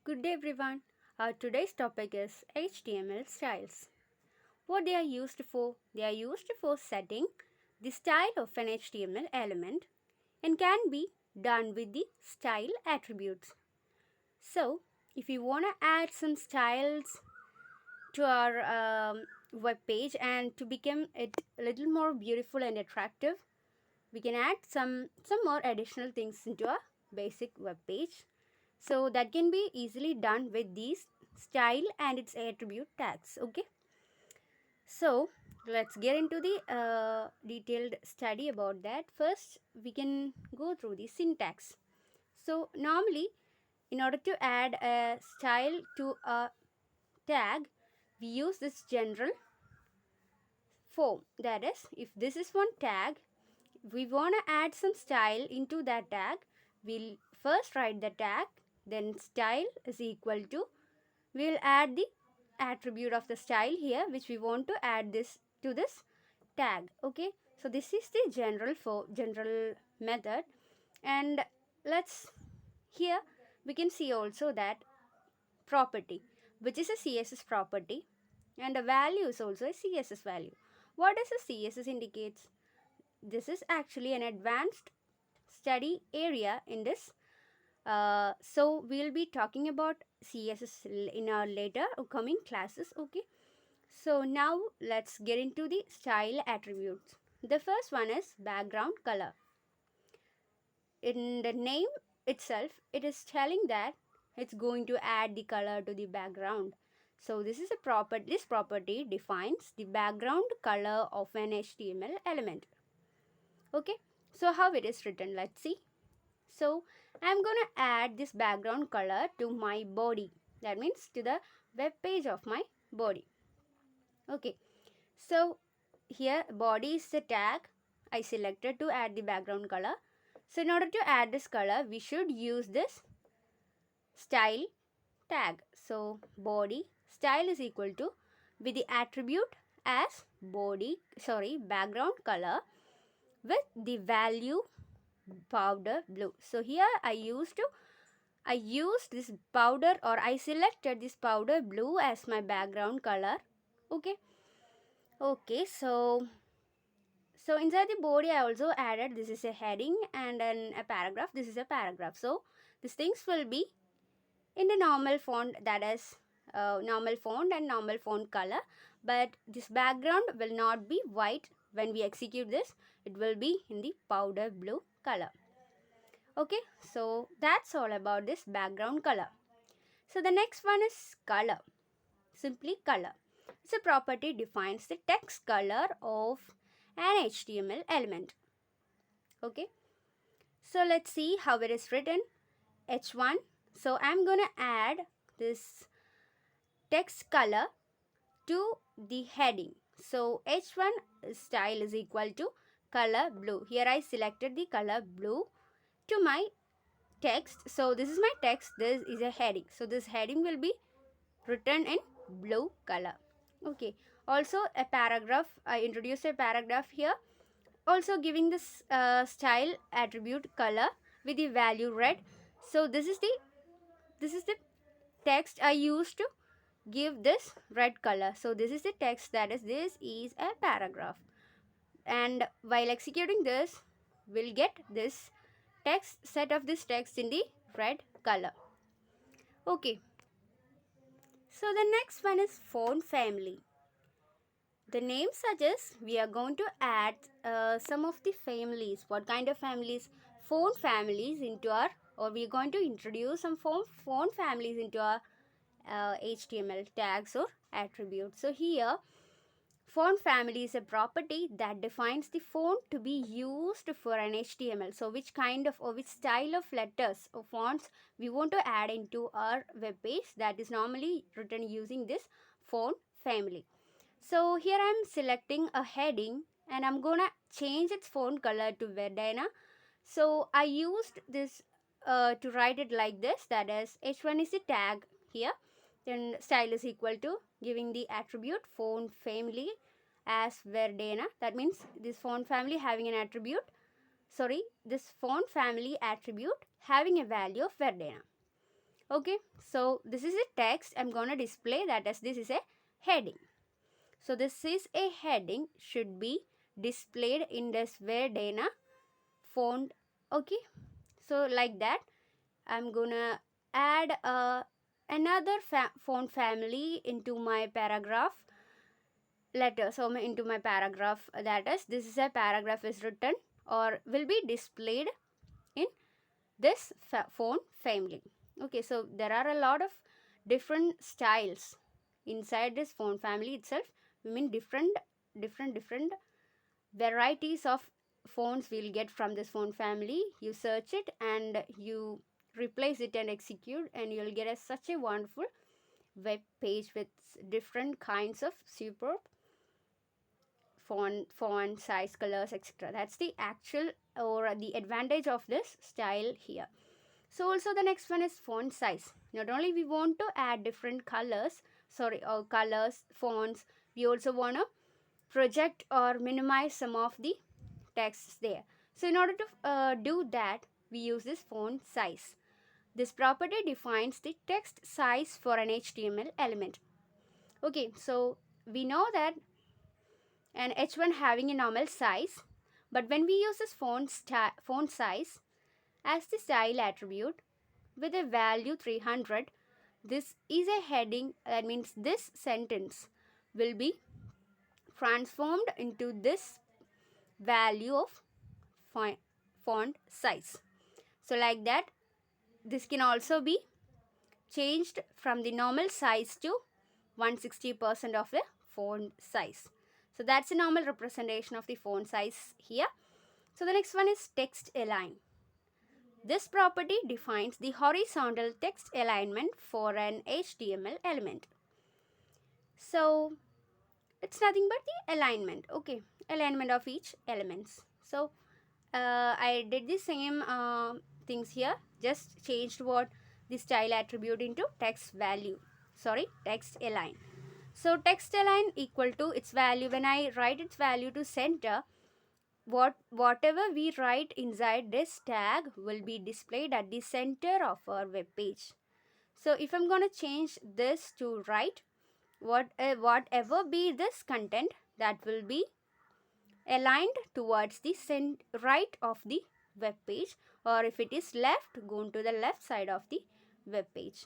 Good day everyone. Our today's topic is HTML styles. What they are used for? They are used for setting the style of an HTML element and can be done with the style attributes. So, if you want to add some styles to our web page and to become it a little more beautiful and attractive, we can add some more additional things into our basic web page. So that can be easily done with these style and its attribute tags. Okay, so let's get into the detailed study about that. First we can go through the syntax. So normally, in order to add a style to a tag, we use this general form. That is, if this is one tag, we want to add some style into that tag, we'll first write the tag, then style is equal to, we'll add the attribute of the style here which we want to add this to this tag. Okay, so this is the general method. And let's, here we can see also that property, which is a CSS property, and the value is also a CSS value. What does a CSS indicates? This is actually an advanced study area in this. So we'll be talking about CSS in our later coming classes. Okay, so now let's get into the style attributes. The first one is background color. In the name itself, it is telling that it's going to add the color to the background. So this is a property. This property defines the background color of an HTML element. Okay, so how it is written, let's see. So I'm gonna add this background color to my body, that means to the web page of my body. Okay, so here body is the tag I selected to add the background color. So in order to add this color, we should use this style tag. So body style is equal to, with the attribute as background color with the value powder blue. So here I used this powder, or I selected this powder blue as my background color. Okay, so inside the body I also added, this is a heading, and then a paragraph. This is a paragraph. So these things will be in the normal font, that is normal font and normal font color, but this background will not be white. When we execute this, it will be in the powder blue color. Okay, so that's all about this background color. So the next one is color. Simply color. It's a property defines the text color of an HTML element. Okay, so let's see how it is written. H1. So I'm gonna add this text color to the heading. So H1 style is equal to color blue. Here I selected the color blue to my text. So this is my text, this is a heading. So this heading will be written in blue color. Okay, also a paragraph, I introduced a paragraph here, also giving this style attribute color with the value red. So this is the text I used to give this red color. So this is the text, that is, this is a paragraph, and while executing this, we'll get this text, set of this text in the red color. Okay, so the next one is font family. The name suggests we are going to add some of the families. What kind of families? Font families into our, or we are going to introduce some font families into our HTML tags or attributes. So here, font family is a property that defines the font to be used for an HTML. So which kind of, or which style of letters or fonts we want to add into our web page, that is normally written using this font family. So here I am selecting a heading and I'm gonna change its font color to Verdana. So I used this to write it like this, that is, H1 is the tag here, then style is equal to giving the attribute font family as Verdana. That means this font family having an attribute, this font family attribute having a value of Verdana. Okay, so this is a text. I'm going to display that as this is a heading. So this is a heading, should be displayed in this Verdana font. Okay, so like that I'm gonna add another font family into my paragraph letter. So into my paragraph, that is, this is a paragraph is written or will be displayed in this font family. Okay, so there are a lot of different styles inside this font family itself. We mean different varieties of fonts we'll get from this font family. You search it and you replace it and execute, and you'll get such a wonderful web page with different kinds of superb font size, colors, etc. That's the actual or the advantage of this style here. So also the next one is font size. Not only we want to add different colors, fonts, we also want to project or minimize some of the texts there. So in order to do that, we use this font size. This property defines the text size for an HTML element. Okay, so we know that an H1 having a normal size, but when we use this font size as the style attribute with a value 300, this is a heading. That means this sentence will be transformed into this value of font size. So like that, this can also be changed from the normal size to 160% of the font size. So that's a normal representation of the font size here. So the next one is text align. This property defines the horizontal text alignment for an HTML element. So it's nothing but the alignment. Okay, alignment of each elements. So I did the same things here, just changed what the style attribute into text align. So text align equal to its value. When I write its value to center, whatever we write inside this tag will be displayed at the center of our web page. So if I'm going to change this to right, whatever be this content, that will be aligned towards the right of the web page, or if it is left, go to the left side of the web page.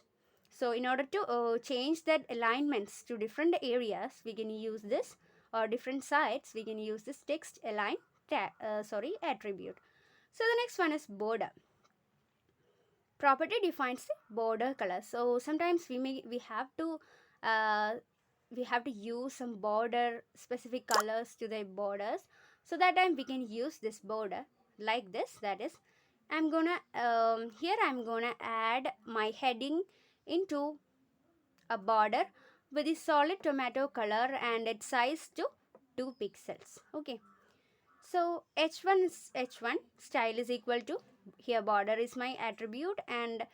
So in order to change that alignments to different areas, we can use this, or different sides, we can use this text align attribute. So the next one is border. Property defines the border color. So sometimes we have to use some border specific colors to the borders. So that time we can use this border like this. That is, I'm gonna add my heading into a border with the solid tomato color and its size to 2 pixels. Okay, so h1 style is equal to, here border is my attribute, and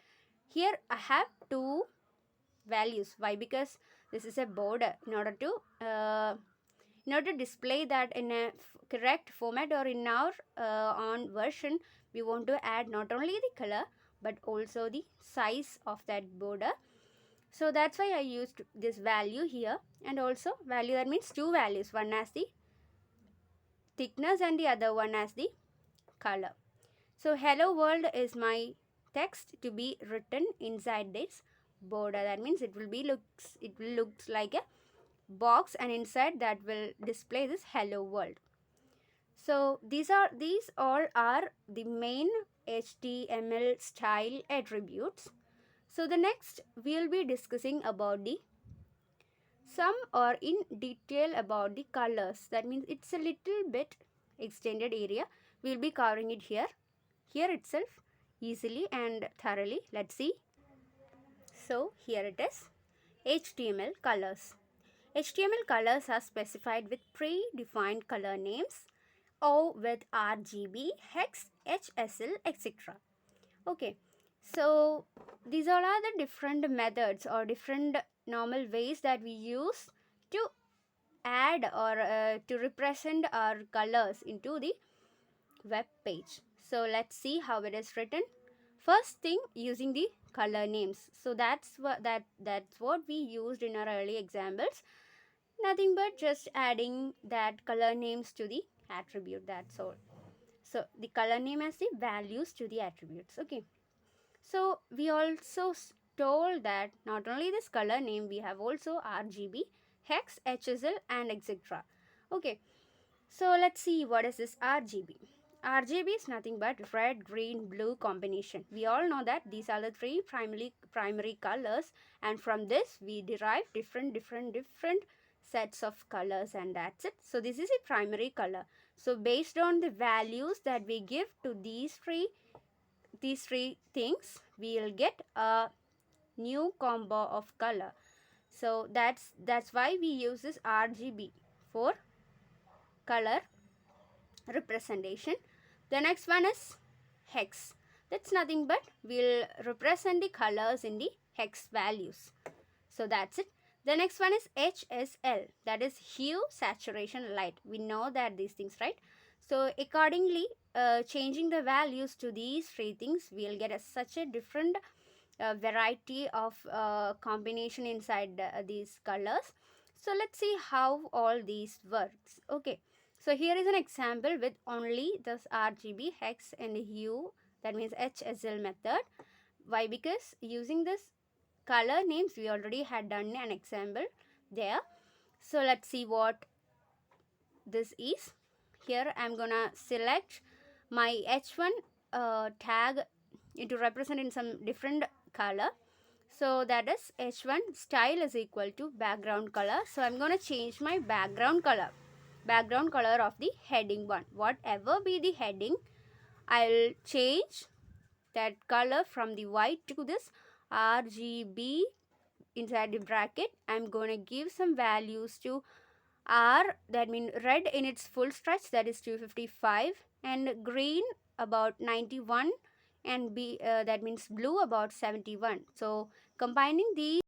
here I have two values. Why? Because this is a border. In order to display that in a correct format, or in our on version, we want to add not only the color but also the size of that border. So that's why I used this value here, and also value, that means two values, one as the thickness and the other one as the color. So hello world is my text to be written inside this border. That means it will look like a box, and inside that will display this hello world. So these all are the main HTML style attributes. So the next we will be discussing about the some or in detail about the colors. That means it's a little bit extended area. We will be covering it here itself easily and thoroughly. Let's see. So here it is, HTML colors. HTML colors are specified with predefined color names or with RGB, hex, HSL, etc. Okay, so these all are the different methods or different normal ways that we use to add or to represent our colors into the web page. So let's see how it is written. First thing, using the color names. So that's what we used in our early examples. Nothing but just adding that color names to the attribute, that's all. So the color name has the values to the attributes. Okay, so we also told that not only this color name, we have also RGB, hex, HSL and etc. Okay, so let's see what is this RGB. RGB is nothing but red, green, blue combination. We all know that these are the three primary colors, and from this we derive different sets of colors, and that's it. So this is a primary color. So based on the values that we give to these three things, we will get a new combo of color. So that's why we use this RGB for color representation. The next one is hex. That's nothing but we'll represent the colors in the hex values. So that's it. The next one is HSL, that is hue, saturation, light. We know that these things, right? So accordingly, changing the values to these three things, we'll get such a different variety of combination inside these colors. So let's see how all these works. Okay, so here is an example with only this RGB, hex and hue, that means HSL method. Why? Because using this color names, we already had done an example there. So let's see what this is. Here I'm gonna select my H1 tag to represent in some different color. So that is H1 style is equal to background color. So I'm gonna change my background color of the heading one. Whatever be the heading, I'll change that color from the white to this RGB. Inside the bracket, I'm gonna give some values to R, that means red in its full stretch, that is 255, and green about 91, and B, that means blue about 71. So combining these